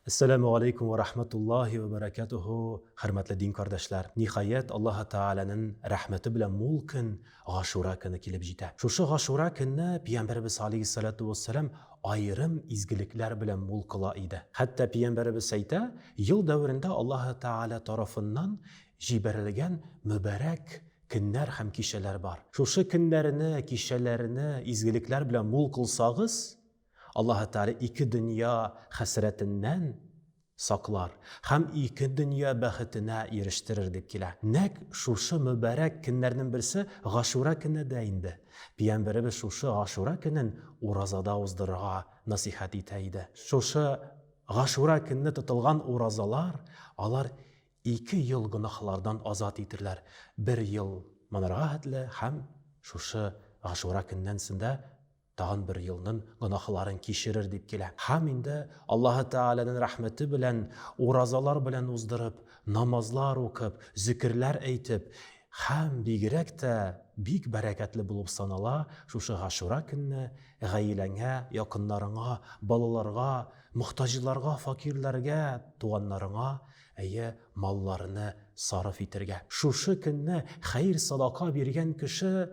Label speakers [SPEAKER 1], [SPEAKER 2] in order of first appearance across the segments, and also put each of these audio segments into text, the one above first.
[SPEAKER 1] Assalamu alaikum wa rahmatullahi wa barakatuhu. Hürmetli din kardeşler, nihayet Allah Teala'nın rahmeti bilen mulkin Aşura günü kelip jite. Şuşu Aşura günü Peygamberimiz aleyhissalatu vesselam ayrım izgilikler bilen mulkula idi. Hatta Peygamberimiz ayta, yıl devrinde Allah Teala tarafından jiberilgen mübarek günler hem kişiler var. Şuşu günlerini, kişilerini izgilikler bilen mulkılsağız, Allah Teala iki dünya hasretinden saklar. Hem iki dünya baxtına eriştirir deb kela. Nek şuşu mübarek günlerinin birisi Aşura günü de indi. Peygamberimiz şuşu Aşura günün urazada uzdırığa nasihat eteydi. Şuşu Aşura günü tutulgan urazalar, alar 2 yıl günahlardan azat etirler. 1 yıl manrahatlı hem şuşu Aşura günden sinde dağın 1 yılının günahların kişirir deyip kele. Hem indi Allah Teala'nın rahmeti bilen, urazalar bilen uzdırıp, namazlar okup, zikirler eytip, hem bigirek de big bereketli bulup sanala, şuşu Aşura günü gailenge, yakınlarına, balalarga, muhtajlarga, fakirlerge, tuğanlarına, mallarını sarf etirge. Şuşu günü hayır sadaka bergen kişi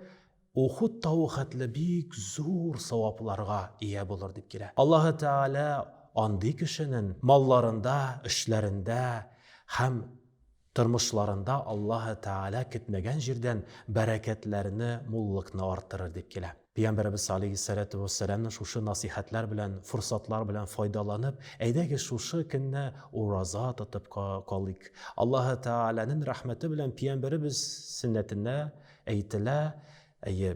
[SPEAKER 1] Uhud tavukatlı büyük zor savaplarga iyi bulur deyip kele. Allah Teala andı kişinin mallarında, işlerinde hem tırmışlarında Allah Teala kitmegen jirden bereketlerini, mullukni artırır deyip kele. Peygamberimiz aleyhissalatu vesselam'ın şuşu nasihatler bilen, fırsatlar bilen faydalanıp, eydeki şuşu kinne uraza tutup kalık. Allah Teala'nın rahmeti bilen Peygamberimiz sünnetine eytile,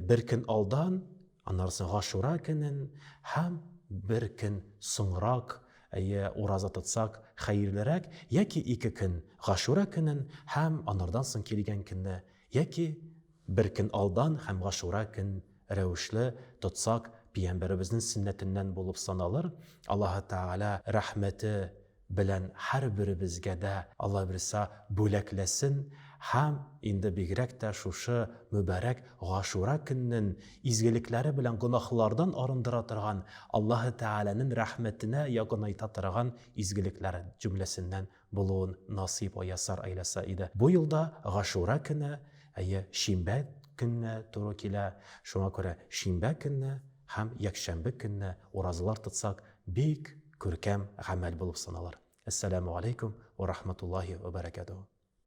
[SPEAKER 1] bir gün aldan, anlarsın Aşura günün hem bir gün sonrak uraza tutsak hayırlarak, yaki 2 gün Aşura günün hem anardan son kelgen günü, yaki bir gün aldan hem Aşura gün revişli tutsak Peygamberimizin sünnetinden bulup sanalır. Allah Teala rahmeti bilen her birimizge de Allah birisi böleklesin. Hem indi bigirek de şuşu mübarek Aşura gününün izgilikleri bilen günahlardan arındıratırgan Allah Teala'nın rahmetine yakınaytatırgan izgilikler cümlesinden buluğun nasip o yasar eylese idi. Bu yılda Aşura günü Şimbe günü turu kile, şuna göre Şimbe günü hem Yakşembe günü urazalar tutsak büyük kürkem amel bulup sanalır. Esselamu aleyküm ve rahmetullahi ve berekatuhu.